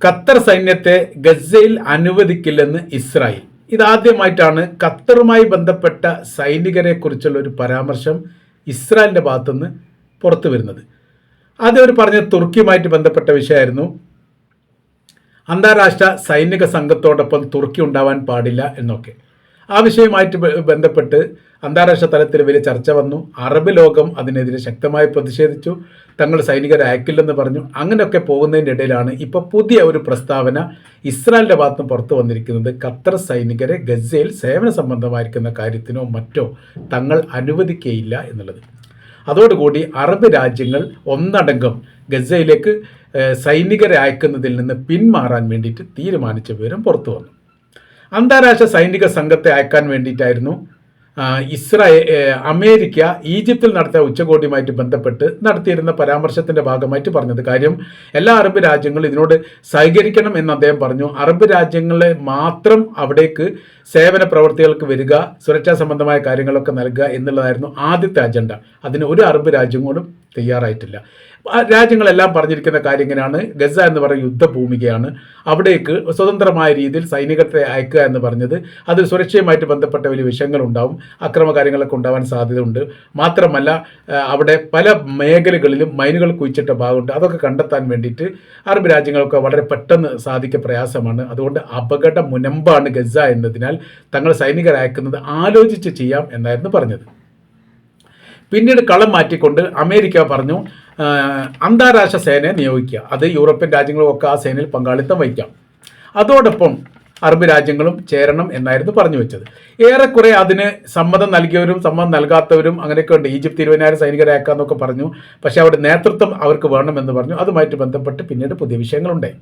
Qatar സൈന്യത്തെ ഗസയിൽ അനുവദിക്കില്ലെന്ന് ഇസ്രായേൽ. ഇതാദ്യമായിട്ടാണ് ഖത്തറുമായി ബന്ധപ്പെട്ട സൈനികരെ കുറിച്ചുള്ള ഒരു പരാമർശം ഇസ്രായേലിൻ്റെ ഭാഗത്തുനിന്ന് പുറത്തു വരുന്നത്. ആദ്യം അവർ പറഞ്ഞത് തുർക്കിയുമായിട്ട് ബന്ധപ്പെട്ട വിഷയമായിരുന്നു. അന്താരാഷ്ട്ര സൈനിക സംഘത്തോടൊപ്പം തുർക്കി ഉണ്ടാവാൻ പാടില്ല എന്നൊക്കെ. ആ വിഷയവുമായിട്ട് ബന്ധപ്പെട്ട് അന്താരാഷ്ട്ര തലത്തിൽ വലിയ ചർച്ച വന്നു. അറബ് ലോകം അതിനെതിരെ ശക്തമായി പ്രതിഷേധിച്ചു. തങ്ങൾ സൈനികരെ അയക്കില്ലെന്ന് പറഞ്ഞു. അങ്ങനെയൊക്കെ പോകുന്നതിൻ്റെ ഇടയിലാണ് ഇപ്പോൾ പുതിയ ഒരു പ്രസ്താവന ഇസ്രായേലിൻ്റെ ഭാഗത്ത് നിന്ന് പുറത്തു വന്നിരിക്കുന്നത്. ഖത്തർ സൈനികരെ ഗസയിൽ സേവന സംബന്ധമായിരിക്കുന്ന കാര്യത്തിനോ മറ്റോ തങ്ങൾ അനുവദിക്കുകയില്ല എന്നുള്ളത്. അതോടുകൂടി അറബ് രാജ്യങ്ങൾ ഒന്നടങ്കം ഗസയിലേക്ക് സൈനികരെ അയക്കുന്നതിൽ നിന്ന് പിന്മാറാൻ വേണ്ടിയിട്ട് തീരുമാനിച്ച വിവരം പുറത്തു വന്നു. അന്താരാഷ്ട്ര സൈനിക സംഘത്തെ അയക്കാൻ വേണ്ടിയിട്ടായിരുന്നു അമേരിക്ക ഈജിപ്തിൽ നടത്തിയ ഉച്ചകോടിയുമായിട്ട് ബന്ധപ്പെട്ട് നടത്തിയിരുന്ന പരാമർശത്തിൻ്റെ ഭാഗമായിട്ട് പറഞ്ഞത്. കാര്യം എല്ലാ അറബ് രാജ്യങ്ങളും ഇതിനോട് സഹകരിക്കണം എന്ന് അദ്ദേഹം പറഞ്ഞു. അറബ് രാജ്യങ്ങളെ മാത്രം അവിടേക്ക് സേവന പ്രവർത്തികൾക്ക് വരിക, സുരക്ഷാ സംബന്ധമായ കാര്യങ്ങളൊക്കെ നൽകുക എന്നുള്ളതായിരുന്നു ആദ്യത്തെ അജണ്ട. അതിന് ഒരു അറബ് രാജ്യങ്ങളും തയ്യാറായിട്ടില്ല. രാജ്യങ്ങളെല്ലാം പറഞ്ഞിരിക്കുന്ന കാര്യം ഇങ്ങനെയാണ്: ഗസ എന്ന് പറയുന്ന യുദ്ധഭൂമികയാണ്, അവിടേക്ക് സ്വതന്ത്രമായ രീതിയിൽ സൈനികത്തെ അയക്കുക എന്ന് പറഞ്ഞത് അതിൽ സുരക്ഷയുമായിട്ട് ബന്ധപ്പെട്ട വലിയ വിഷയങ്ങളുണ്ടാവും, അക്രമ കാര്യങ്ങളൊക്കെ ഉണ്ടാവാൻ സാധ്യതയുണ്ട്. മാത്രമല്ല അവിടെ പല മേഖലകളിലും മൈനുകൾ കുഴിച്ചിട്ട ഭാഗമുണ്ട്. അതൊക്കെ കണ്ടെത്താൻ വേണ്ടിയിട്ട് അറബ് രാജ്യങ്ങളൊക്കെ വളരെ പെട്ടെന്ന് സാധിക്കുക പ്രയാസമാണ്. അതുകൊണ്ട് അപകട മുനമ്പാണ് ഗസ എന്നതിനാൽ തങ്ങൾ സൈനികരെ അയക്കുന്നത് ആലോചിച്ച് ചെയ്യാം എന്നായിരുന്നു പറഞ്ഞത്. പിന്നീട് കളം മാറ്റിക്കൊണ്ട് അമേരിക്ക പറഞ്ഞു അന്താരാഷ്ട്ര സേനയെ നിയോഗിക്കുക, അത് യൂറോപ്യൻ രാജ്യങ്ങളൊക്കെ ആ സേനയിൽ പങ്കാളിത്തം വഹിക്കാം, അതോടൊപ്പം അറബ് രാജ്യങ്ങളും ചേരണം എന്നായിരുന്നു പറഞ്ഞു വെച്ചത്. ഏറെക്കുറെ അതിന് സമ്മതം നൽകിയവരും സമ്മതം നൽകാത്തവരും അങ്ങനെയൊക്കെ ഉണ്ട്. ഈജിപ്ത് 20,000 സൈനികരെ അയക്കാമെന്നൊക്കെ പറഞ്ഞു. പക്ഷേ അവിടെ നേതൃത്വം അവർക്ക് വേണമെന്ന് പറഞ്ഞു. അതുമായിട്ട് ബന്ധപ്പെട്ട് പിന്നീട് പുതിയ വിഷയങ്ങളുണ്ടായി.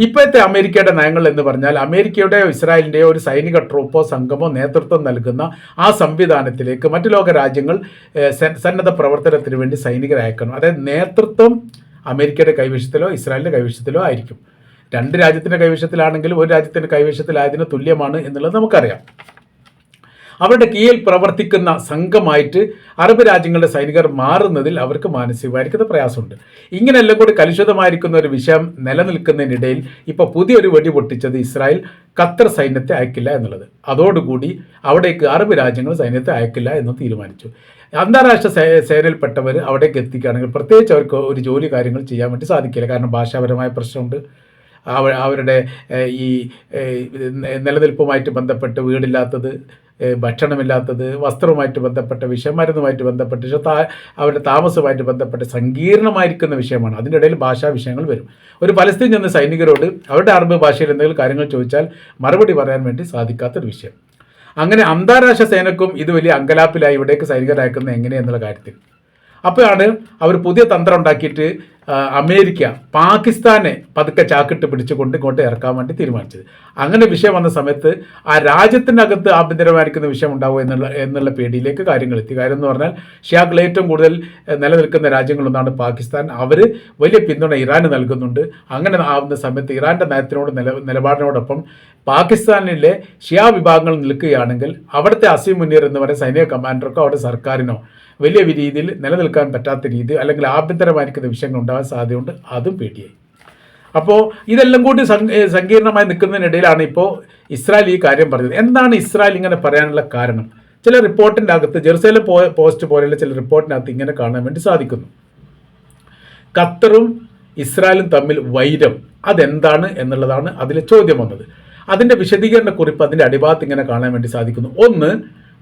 ഇപ്പോഴത്തെ അമേരിക്കയുടെ നയങ്ങൾ എന്ന് പറഞ്ഞാൽ അമേരിക്കയുടെയോ ഇസ്രായേലിൻ്റെയോ ഒരു സൈനിക ട്രൂപ്പോ സംഘമോ നേതൃത്വം നൽകുന്ന ആ സംവിധാനത്തിലേക്ക് മറ്റു ലോക രാജ്യങ്ങൾ സന്നദ്ധ പ്രവർത്തനത്തിന് വേണ്ടി സൈനികരെ അയക്കണം. അതായത് നേതൃത്വം അമേരിക്കയുടെ കൈവശത്തിലോ ഇസ്രായേലിൻ്റെ കൈവശത്തിലോ ആയിരിക്കും. രണ്ട് രാജ്യത്തിൻ്റെ കൈവശത്തിലാണെങ്കിലും ഒരു രാജ്യത്തിൻ്റെ കൈവശത്തിലായതിന് തുല്യമാണ് എന്നുള്ളത് നമുക്കറിയാം. അവരുടെ കീഴിൽ പ്രവർത്തിക്കുന്ന സംഘമായിട്ട് അറബ് രാജ്യങ്ങളുടെ സൈനികർ മാറുന്നതിൽ അവർക്ക് മാനസികമായിരിക്കുന്ന പ്രയാസമുണ്ട്. ഇങ്ങനെയെല്ലാം കൂടി കലുഷിതമായിരിക്കുന്ന ഒരു വിഷയം നിലനിൽക്കുന്നതിനിടയിൽ ഇപ്പോൾ പുതിയൊരു വെടി പൊട്ടിച്ചത് ഇസ്രായേൽ ഖത്തർ സൈന്യത്തെ അയക്കില്ല എന്നുള്ളത്. അതോടുകൂടി അവിടേക്ക് അറബ് രാജ്യങ്ങൾ സൈന്യത്തെ അയക്കില്ല എന്ന് തീരുമാനിച്ചു. അന്താരാഷ്ട്ര സേനയിൽപ്പെട്ടവർ അവിടേക്ക് എത്തിക്കുകയാണെങ്കിൽ പ്രത്യേകിച്ച് അവർക്ക് ഒരു ജോലി കാര്യങ്ങൾ ചെയ്യാൻ വേണ്ടി സാധിക്കില്ല. കാരണം ഭാഷാപരമായ പ്രശ്നമുണ്ട്. അവരുടെ ഈ നിലനിൽപ്പുമായിട്ട് ബന്ധപ്പെട്ട് വീടില്ലാത്തത്, ഭക്ഷണമില്ലാത്തത്, വസ്ത്രവുമായിട്ട് ബന്ധപ്പെട്ട വിഷയം, മരുന്നുമായിട്ട് ബന്ധപ്പെട്ട് അവരുടെ താമസവുമായിട്ട് ബന്ധപ്പെട്ട് സങ്കീർണമായിരിക്കുന്ന വിഷയമാണ്. അതിൻ്റെ ഇടയിൽ ഭാഷാ വിഷയങ്ങൾ വരും. ഒരു പലസ്തീൻ ചെന്ന സൈനികരോട് അവരുടെ അറബ് ഭാഷയിൽ എന്തെങ്കിലും കാര്യങ്ങൾ ചോദിച്ചാൽ മറുപടി പറയാൻ വേണ്ടി സാധിക്കാത്തൊരു വിഷയം. അങ്ങനെ അന്താരാഷ്ട്ര സേനക്കും ഇത് വലിയ അങ്കലാപ്പിലായി ഇവിടേക്ക് സൈനികർ അയക്കുന്നത് എങ്ങനെയെന്നുള്ള കാര്യത്തിൽ. അപ്പോഴാണ് അവർ പുതിയ തന്ത്രം ഉണ്ടാക്കിയിട്ട് അമേരിക്ക പാകിസ്ഥാനെ പതുക്കെ ചാക്കിട്ട് പിടിച്ചുകൊണ്ട് ഇങ്ങോട്ട് ഇറക്കാൻ വേണ്ടി തീരുമാനിച്ചത്. അങ്ങനെ വിഷയം വന്ന സമയത്ത് ആ രാജ്യത്തിനകത്ത് ആഭ്യന്തരമായിരിക്കുന്ന വിഷയം ഉണ്ടാവുക എന്നുള്ള പേടിയിലേക്ക് കാര്യങ്ങൾ എത്തി. കാര്യം എന്ന് പറഞ്ഞാൽ ഷിയാകൾ ഏറ്റവും കൂടുതൽ നിലനിൽക്കുന്ന രാജ്യങ്ങളൊന്നാണ് പാകിസ്ഥാൻ. അവർ വലിയ പിന്തുണ ഇറാന് നൽകുന്നുണ്ട്. അങ്ങനെ ആവുന്ന സമയത്ത് ഇറാൻ്റെ നയത്തിനോട് നിലപാടിനോടൊപ്പം പാകിസ്ഥാനിലെ ഷിയ വിഭാഗങ്ങൾ നിൽക്കുകയാണെങ്കിൽ അവിടുത്തെ അസീം മുനീർ എന്ന് പറയുന്ന സൈനിക കമാൻഡർക്കോ അവിടെ സർക്കാരിനോ വലിയ രീതിയിൽ നിലനിൽക്കാൻ പറ്റാത്ത രീതി അല്ലെങ്കിൽ ആഭ്യന്തരമായിരിക്കുന്ന വിഷയങ്ങൾ ഉണ്ടാകാൻ സാധ്യതയുണ്ട്. അതും പേടിയായി. അപ്പോൾ ഇതെല്ലാം കൂടി സങ്കീർണമായി നിൽക്കുന്നതിനിടയിലാണ് ഇപ്പോൾ ഇസ്രായേൽ ഈ കാര്യം പറഞ്ഞത്. എന്താണ് ഇസ്രായേൽ ഇങ്ങനെ പറയാനുള്ള കാരണം? ചില റിപ്പോർട്ടിൻ്റെ അകത്ത്, ജെറുസലേം പോസ്റ്റ് പോലെയുള്ള ചില റിപ്പോർട്ടിനകത്ത് ഇങ്ങനെ കാണാൻ വേണ്ടി സാധിക്കുന്നു. ഖത്തറും ഇസ്രായേലും തമ്മിൽ വൈരം അതെന്താണ് എന്നുള്ളതാണ് അതിലെ ചോദ്യം വന്നത്. അതിൻ്റെ വിശദീകരണ കുറിപ്പ് അതിൻ്റെ അടിഭാഗത്ത് ഇങ്ങനെ കാണാൻ വേണ്ടി സാധിക്കുന്നു. ഒന്ന്,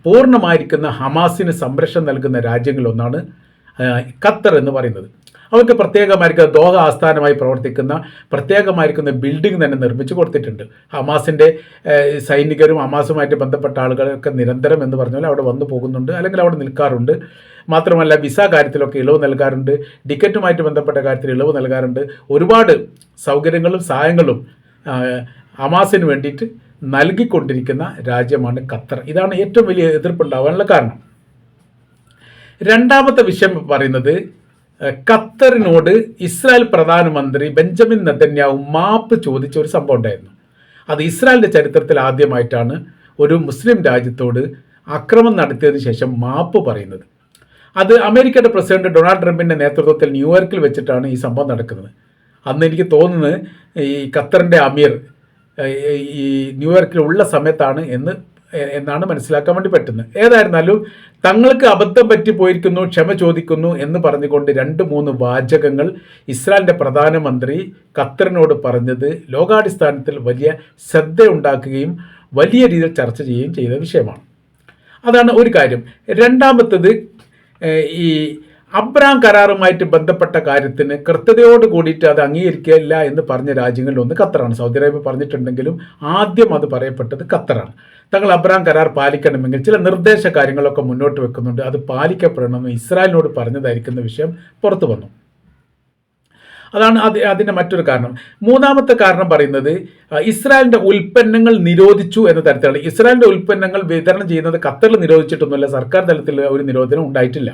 പൂർണ്ണമായിരിക്കുന്ന ഹമാസിന് സംരക്ഷണം നൽകുന്ന രാജ്യങ്ങളിലൊന്നാണ് ഖത്തർ എന്ന് പറയുന്നത്. അവർക്ക് പ്രത്യേകമായിരിക്കുന്ന ദോഹ ആസ്ഥാനമായി പ്രവർത്തിക്കുന്ന പ്രത്യേകമായിരിക്കുന്ന ബിൽഡിംഗ് തന്നെ നിർമ്മിച്ചു കൊടുത്തിട്ടുണ്ട്. ഹമാസിൻ്റെ സൈനികരും ഹമാസുമായിട്ട് ബന്ധപ്പെട്ട ആളുകളൊക്കെ നിരന്തരം എന്ന് പറഞ്ഞാൽ അവിടെ വന്നു പോകുന്നുണ്ട്, അല്ലെങ്കിൽ അവിടെ നിൽക്കാറുണ്ട്. മാത്രമല്ല വിസ കാര്യത്തിലൊക്കെ ഇളവ് നൽകാറുണ്ട്, ടിക്കറ്റുമായിട്ട് ബന്ധപ്പെട്ട കാര്യത്തിൽ ഇളവ് നൽകാറുണ്ട്. ഒരുപാട് സൗകര്യങ്ങളും സഹായങ്ങളും ഹമാസിന് വേണ്ടിയിട്ട് നൽകിക്കൊണ്ടിരിക്കുന്ന രാജ്യമാണ് ഖത്തർ. ഇതാണ് ഏറ്റവും വലിയ എതിർപ്പുണ്ടാവാനുള്ള കാരണം. രണ്ടാമത്തെ വിഷയം പറയുന്നത് ഖത്തറിനോട് ഇസ്രായേൽ പ്രധാനമന്ത്രി ബെഞ്ചമിൻ നെതന്യാഹു മാപ്പ് ചോദിച്ച ഒരു സംഭവം ഉണ്ടായിരുന്നു. അത് ഇസ്രായേലിൻ്റെ ചരിത്രത്തിൽ ആദ്യമായിട്ടാണ് ഒരു മുസ്ലിം രാജ്യത്തോട് അക്രമം നടത്തിയതിനു ശേഷം മാപ്പ് പറയുന്നത്. അത് അമേരിക്കയുടെ പ്രസിഡന്റ് ഡൊണാൾഡ് ട്രംപിൻ്റെ നേതൃത്വത്തിൽ ന്യൂയോർക്കിൽ വെച്ചിട്ടാണ് ഈ സംഭവം നടക്കുന്നത്. അന്ന് എനിക്ക് തോന്നുന്നത് ഈ ഖത്തറിൻ്റെ അമീർ ഈ ന്യൂയോർക്കിലുള്ള സമയത്താണ് എന്നാണ് മനസ്സിലാക്കാൻ വേണ്ടി പറ്റുന്നത്. ഏതായിരുന്നാലും തങ്ങൾക്ക് അബദ്ധം പറ്റിപ്പോയിരിക്കുന്നു, ക്ഷമ ചോദിക്കുന്നു എന്ന് പറഞ്ഞുകൊണ്ട് 2-3 വാചകങ്ങൾ ഇസ്രായേലിൻ്റെ പ്രധാനമന്ത്രി ഖത്തറിനോട് പറഞ്ഞത് ലോകാടിസ്ഥാനത്തിൽ വലിയ ശ്രദ്ധയുണ്ടാക്കുകയും വലിയ രീതിയിൽ ചർച്ച ചെയ്യുകയും ചെയ്ത വിഷയമാണ്. അതാണ് ഒരു കാര്യം. രണ്ടാമത്തത്, ഈ അബ്രഹാം കരാറുമായിട്ട് ബന്ധപ്പെട്ട കാര്യത്തിന് കൃത്യതയോട് കൂടിയിട്ട് അത് അംഗീകരിക്കില്ല എന്ന് പറഞ്ഞ രാജ്യങ്ങളിലൊന്ന് ഖത്തറാണ്. സൗദി അറേബ്യ പറഞ്ഞിട്ടുണ്ടെങ്കിലും ആദ്യം അത് പറയപ്പെട്ടത് ഖത്തറാണ്. തങ്ങൾ അബ്രഹാം കരാർ പാലിക്കണമെങ്കിൽ ചില നിർദ്ദേശ കാര്യങ്ങളൊക്കെ മുന്നോട്ട് വെക്കുന്നുണ്ട്, അത് പാലിക്കപ്പെടണമെന്ന് ഇസ്രായേലിനോട് പറഞ്ഞതായിരിക്കുന്ന വിഷയം പുറത്തു വന്നു. അതാണ് അതിൻ്റെ മറ്റൊരു കാരണം. മൂന്നാമത്തെ കാരണം പറയുന്നത് ഇസ്രായേലിൻ്റെ ഉൽപ്പന്നങ്ങൾ നിരോധിച്ചു എന്ന തരത്തിലാണ്. ഇസ്രായേലിൻ്റെ ഉൽപ്പന്നങ്ങൾ വിതരണം ചെയ്യുന്നത് ഖത്തറിൽ നിരോധിച്ചിട്ടൊന്നുമില്ല, സർക്കാർ തലത്തിൽ ഒരു നിരോധനം ഉണ്ടായിട്ടില്ല.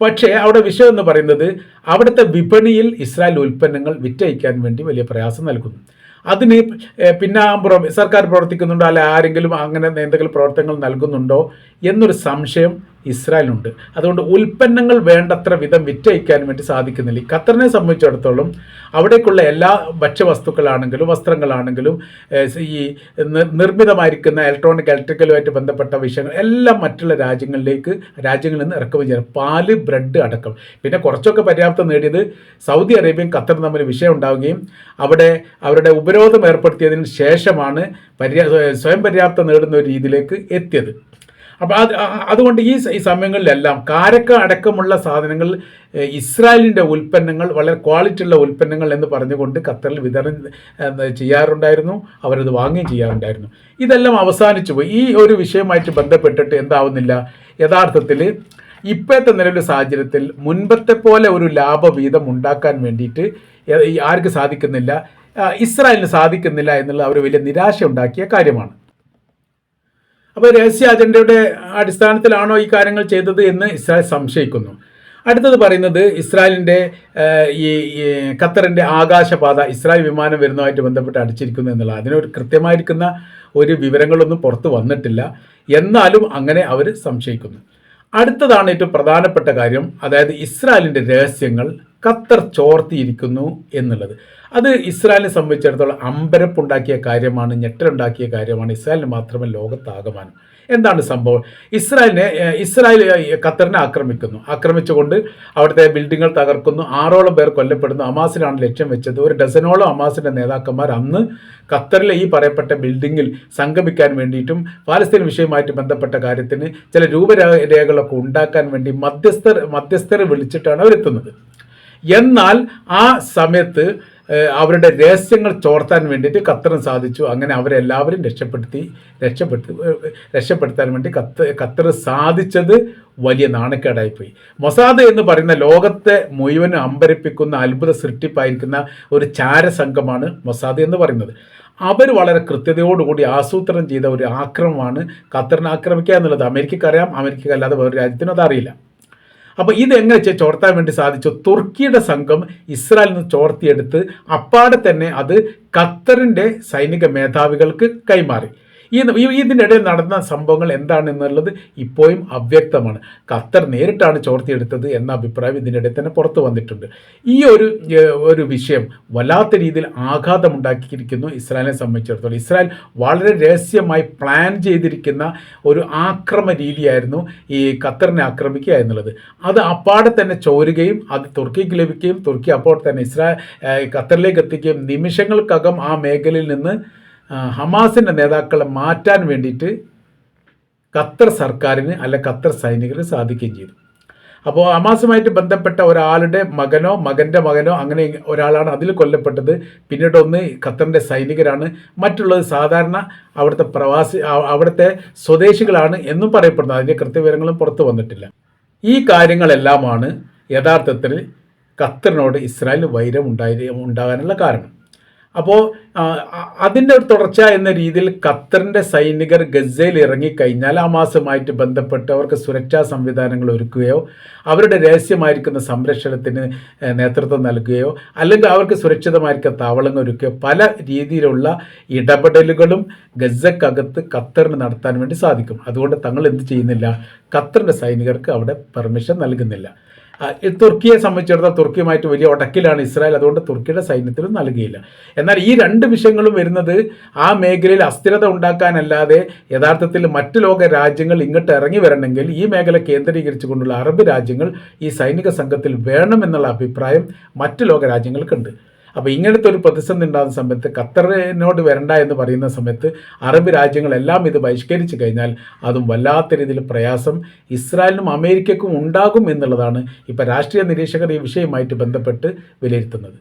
പക്ഷേ അവിടെ വിഷയം എന്ന് പറയുന്നത് അവിടുത്തെ വിപണിയിൽ ഇസ്രായേൽ ഉൽപ്പന്നങ്ങൾ വിറ്റഴിക്കാൻ വേണ്ടി വലിയ പ്രയാസം നൽകുന്നു. അതിന് പിന്നാമ്പുറം സർക്കാർ പ്രവർത്തിക്കുന്നുണ്ടോ, അല്ലെ ആരെങ്കിലും അങ്ങനെ എന്തെങ്കിലും പ്രവർത്തനങ്ങൾ നൽകുന്നുണ്ടോ എന്നൊരു സംശയം ഇസ്രായേലിനുണ്ട്. അതുകൊണ്ട് ഉൽപ്പന്നങ്ങൾ വേണ്ടത്ര വിധം വിറ്റഴിക്കാൻ വേണ്ടി സാധിക്കുന്നില്ല. ഖത്തറിനെ സംബന്ധിച്ചിടത്തോളം അവിടേക്കുള്ള എല്ലാ ഭക്ഷ്യവസ്തുക്കളാണെങ്കിലും വസ്ത്രങ്ങളാണെങ്കിലും ഈ നിർമ്മിതമായിരിക്കുന്ന ഇലക്ട്രിക്കലുമായിട്ട് ബന്ധപ്പെട്ട വിഷയങ്ങൾ എല്ലാം മറ്റുള്ള രാജ്യങ്ങളിൽ നിന്ന് ഇറക്കുമതി ചെയ്യണം. പാല്, ബ്രെഡ് അടക്കം. പിന്നെ കുറച്ചൊക്കെ പര്യാപ്തം നേടിയത് സൗദി അറേബ്യയും ഖത്തറും തമ്മിൽ വിഷയം ഉണ്ടാവുകയും അവിടെ അവരുടെ ഉപരോധം ഏർപ്പെടുത്തിയതിന് ശേഷമാണ് സ്വയം പര്യാപ്തം നേടുന്ന ഒരു രീതിയിലേക്ക് എത്തിയത്. അപ്പോൾ അതുകൊണ്ട് ഈ സമയങ്ങളിലെല്ലാം കാരക്ക അടക്കമുള്ള സാധനങ്ങൾ ഇസ്രായേലിൻ്റെ ഉൽപ്പന്നങ്ങൾ വളരെ ക്വാളിറ്റിയുള്ള ഉൽപ്പന്നങ്ങൾ എന്ന് പറഞ്ഞുകൊണ്ട് ഖത്തറിൽ വിതരണം ചെയ്യാറുണ്ടായിരുന്നു, അവരത് വാങ്ങുകയും ചെയ്യാറുണ്ടായിരുന്നു. ഇതെല്ലാം അവസാനിച്ചു പോയി. ഈ ഒരു വിഷയമായിട്ട് ബന്ധപ്പെട്ടിട്ട് എന്താവുന്നില്ല, യഥാർത്ഥത്തിൽ ഇപ്പോഴത്തെ നിലവിലെ സാഹചര്യത്തിൽ മുൻപത്തെ പോലെ ഒരു ലാഭവീതം ഉണ്ടാക്കാൻ വേണ്ടിയിട്ട് ആർക്ക് സാധിക്കുന്നില്ല, ഇസ്രായേലിന് സാധിക്കുന്നില്ല എന്നുള്ള ഒരു വലിയ നിരാശ ഉണ്ടാക്കിയ കാര്യമാണ്. അപ്പോൾ രഹസ്യ അജണ്ടയുടെ അടിസ്ഥാനത്തിലാണോ ഈ കാര്യങ്ങൾ ചെയ്തത് എന്ന് ഇസ്രായേൽ സംശയിക്കുന്നു. അടുത്തത് പറയുന്നത് ഇസ്രായേലിൻ്റെ ഈ ഖത്തറിൻ്റെ ആകാശപാത ഇസ്രായേൽ വിമാനം വരുന്നതുമായിട്ട് ബന്ധപ്പെട്ട് അടിച്ചിരിക്കുന്നു എന്നുള്ള അതിനൊരു കൃത്യമായിരിക്കുന്ന ഒരു വിവരങ്ങളൊന്നും പുറത്ത് വന്നിട്ടില്ല. എന്നാലും അങ്ങനെ അവർ സംശയിക്കുന്നു. അടുത്തതാണ് ഏറ്റവും പ്രധാനപ്പെട്ട കാര്യം, അതായത് ഇസ്രായേലിൻ്റെ രഹസ്യങ്ങൾ ഖത്തർ ചോർത്തിയിരിക്കുന്നു എന്നുള്ളത്. അത് ഇസ്രായേലിനെ സംബന്ധിച്ചിടത്തോളം അമ്പരപ്പുണ്ടാക്കിയ കാര്യമാണ്, ഞെട്ടലുണ്ടാക്കിയ കാര്യമാണ്. ഇസ്രായേലിന് മാത്രമല്ല, ലോകത്താകമാനം. എന്താണ് സംഭവം? ഇസ്രായേൽ ഖത്തറിനെ ആക്രമിച്ചുകൊണ്ട് അവിടുത്തെ ബിൽഡിങ്ങുകൾ തകർക്കുന്നു. 6ഓളം പേർ കൊല്ലപ്പെടുന്നു. ഹമാസിനാണ് ലക്ഷ്യം വെച്ചത്. ഒരു ഡസനോളം ഹമാസിൻ്റെ നേതാക്കന്മാർ അന്ന് ഖത്തറിലെ ഈ പറയപ്പെട്ട ബിൽഡിങ്ങിൽ സംഗമിക്കാൻ വേണ്ടിയിട്ടും പാലസ്തീൻ വിഷയവുമായിട്ട് ബന്ധപ്പെട്ട കാര്യത്തിന് ചില രൂപരേഖകളൊക്കെ ഉണ്ടാക്കാൻ വേണ്ടി മധ്യസ്ഥരെ വിളിച്ചിട്ടാണ് അവരെത്തുന്നത്. എന്നാൽ ആ സമയത്ത് അവരുടെ രഹസ്യങ്ങൾ ചോർത്താൻ വേണ്ടിയിട്ട് ഖത്തറിന് സാധിച്ചു. അങ്ങനെ അവരെല്ലാവരും രക്ഷപ്പെടുത്താൻ വേണ്ടി ഖത്തർ സാധിച്ചത് വലിയ നാണക്കേടായിപ്പോയി. മൊസാദ് എന്ന് പറയുന്ന ലോകത്തെ മുഴുവനും അമ്പരപ്പിക്കുന്ന അത്ഭുത സൃഷ്ടിപ്പായിരിക്കുന്ന ഒരു ചാരസംഘമാണ് മൊസാദ് എന്ന് പറയുന്നത്. അവർ വളരെ കൃത്യതയോടുകൂടി ആസൂത്രണം ചെയ്ത ഒരു ആക്രമണമാണ് ഖത്തറിനെ ആക്രമിക്കുക എന്നുള്ളത്. അമേരിക്കക്കറിയാം, അമേരിക്കക്കല്ലാതെ വേറൊരു രാജ്യത്തിനും അതറിയില്ല. അപ്പോൾ ഇതെങ്ങനെ ചോർത്താൻ വേണ്ടി സാധിച്ചു? തുർക്കിയുടെ സംഘം ഇസ്രായേലിൽ നിന്ന് ചോർത്തിയെടുത്ത് അപ്പാടെ തന്നെ അത് ഖത്തറിൻ്റെ സൈനിക മേധാവികൾക്ക് കൈമാറി. ഇതിനിടയിൽ നടന്ന സംഭവങ്ങൾ എന്താണെന്നുള്ളത് ഇപ്പോഴും അവ്യക്തമാണ്. ഖത്തർ നേരിട്ടാണ് ചോർത്തിയെടുത്തത് എന്ന അഭിപ്രായം ഇതിനിടയിൽ തന്നെ പുറത്തു വന്നിട്ടുണ്ട്. ഈ ഒരു വിഷയം വല്ലാത്ത രീതിയിൽ ആഘാതമുണ്ടാക്കിയിരിക്കുന്നു ഇസ്രായേലിനെ സംബന്ധിച്ചിടത്തോളം. ഇസ്രായേൽ വളരെ രഹസ്യമായി പ്ലാൻ ചെയ്തിരിക്കുന്ന ഒരു ആക്രമണ രീതിയായിരുന്നു ഈ ഖത്തറിനെ ആക്രമിക്കുക എന്നുള്ളത്. അത് അപ്പാടെ തന്നെ ചോരുകയും അത് തുർക്കിക്ക് ലഭിക്കുകയും തുർക്കി അപ്പോൾ തന്നെ ഖത്തറിലേക്ക് എത്തിക്കുകയും നിമിഷങ്ങൾക്കകം ആ മേഖലയിൽ നിന്ന് ഹമാസിൻ്റെ നേതാക്കളെ മാറ്റാൻ വേണ്ടിയിട്ട് ഖത്തർ സർക്കാരിന് ഖത്തർ സൈനികർക്ക് സാധിക്കുകയും ചെയ്തു. അപ്പോൾ ഹമാസുമായിട്ട് ബന്ധപ്പെട്ട ഒരാളുടെ മകൻ്റെ മകനോ അങ്ങനെ ഒരാളാണ് അതിൽ കൊല്ലപ്പെട്ടത്. പിന്നീട് ഒന്ന് ഖത്തറിൻ്റെ സൈനികരാണ്, മറ്റുള്ളത് സാധാരണ അവിടുത്തെ സ്വദേശികളാണ് എന്നും പറയപ്പെടുന്നത്. അതിൻ്റെ കൃത്യവിവരങ്ങളും പുറത്തു വന്നിട്ടില്ല. ഈ കാര്യങ്ങളെല്ലാമാണ് യഥാർത്ഥത്തിൽ ഖത്തറിനോട് ഇസ്രായേലിന് വൈരം ഉണ്ടാകാനുള്ള കാരണം. അപ്പോൾ അതിൻ്റെ ഒരു തുടർച്ച എന്ന രീതിയിൽ ഖത്തറിൻ്റെ സൈനികർ ഗസയിൽ ഇറങ്ങിക്കഴിഞ്ഞാൽ ഹമാസുമായിട്ട് ബന്ധപ്പെട്ട് അവർക്ക് സുരക്ഷാ സംവിധാനങ്ങൾ ഒരുക്കുകയോ അവരുടെ രഹസ്യമായിരിക്കുന്ന സംരക്ഷണത്തിന് നേതൃത്വം നൽകുകയോ അല്ലെങ്കിൽ അവർക്ക് സുരക്ഷിതമായിരിക്കുന്ന താവളങ്ങൾ ഒരുക്കുകയോ പല രീതിയിലുള്ള ഇടപെടലുകളും ഗസക്കകത്ത് ഖത്തറിന് നടത്താൻ വേണ്ടി സാധിക്കും. അതുകൊണ്ട് തങ്ങൾ എന്ത് ചെയ്യുന്നില്ല, ഖത്തറിൻ്റെ സൈനികർക്ക് അവിടെ പെർമിഷൻ നൽകുന്നില്ല. തുർക്കിയെ സംബന്ധിച്ചിടത്തോളം തുർക്കിയുമായിട്ട് വലിയ ഉടക്കിലാണ് ഇസ്രായേൽ, അതുകൊണ്ട് തുർക്കിയുടെ സൈന്യത്തിലും നൽകിയില്ല. എന്നാൽ ഈ രണ്ട് വിഷയങ്ങളും വരുന്നത് ആ മേഖലയിൽ അസ്ഥിരത ഉണ്ടാക്കാനല്ലാതെ യഥാർത്ഥത്തിൽ മറ്റ് ലോക രാജ്യങ്ങൾ ഇങ്ങോട്ട് ഇറങ്ങി വരണമെങ്കിൽ ഈ മേഖല കേന്ദ്രീകരിച്ചുകൊണ്ടുള്ള അറബ് രാജ്യങ്ങൾ ഈ സൈനിക സംഘത്തിൽ വേണമെന്നുള്ള അഭിപ്രായം മറ്റ് ലോക രാജ്യങ്ങൾക്കുണ്ട്. അപ്പോൾ ഇങ്ങനത്തെ ഒരു പ്രതിസന്ധി ഉണ്ടാകുന്ന സമയത്ത് ഖത്തറിനോട് വരണ്ട എന്ന് പറയുന്ന സമയത്ത് അറബ് രാജ്യങ്ങളെല്ലാം ഇത് ബഹിഷ്കരിച്ചു കഴിഞ്ഞാൽ അതും വല്ലാത്ത രീതിയിൽ പ്രയാസം ഇസ്രായേലിനും അമേരിക്കയ്ക്കും ഉണ്ടാകും എന്നുള്ളതാണ് ഇപ്പോൾ രാഷ്ട്രീയ നിരീക്ഷകർ ഈ വിഷയവുമായിട്ട് ബന്ധപ്പെട്ട് വിലയിരുത്തുന്നത്.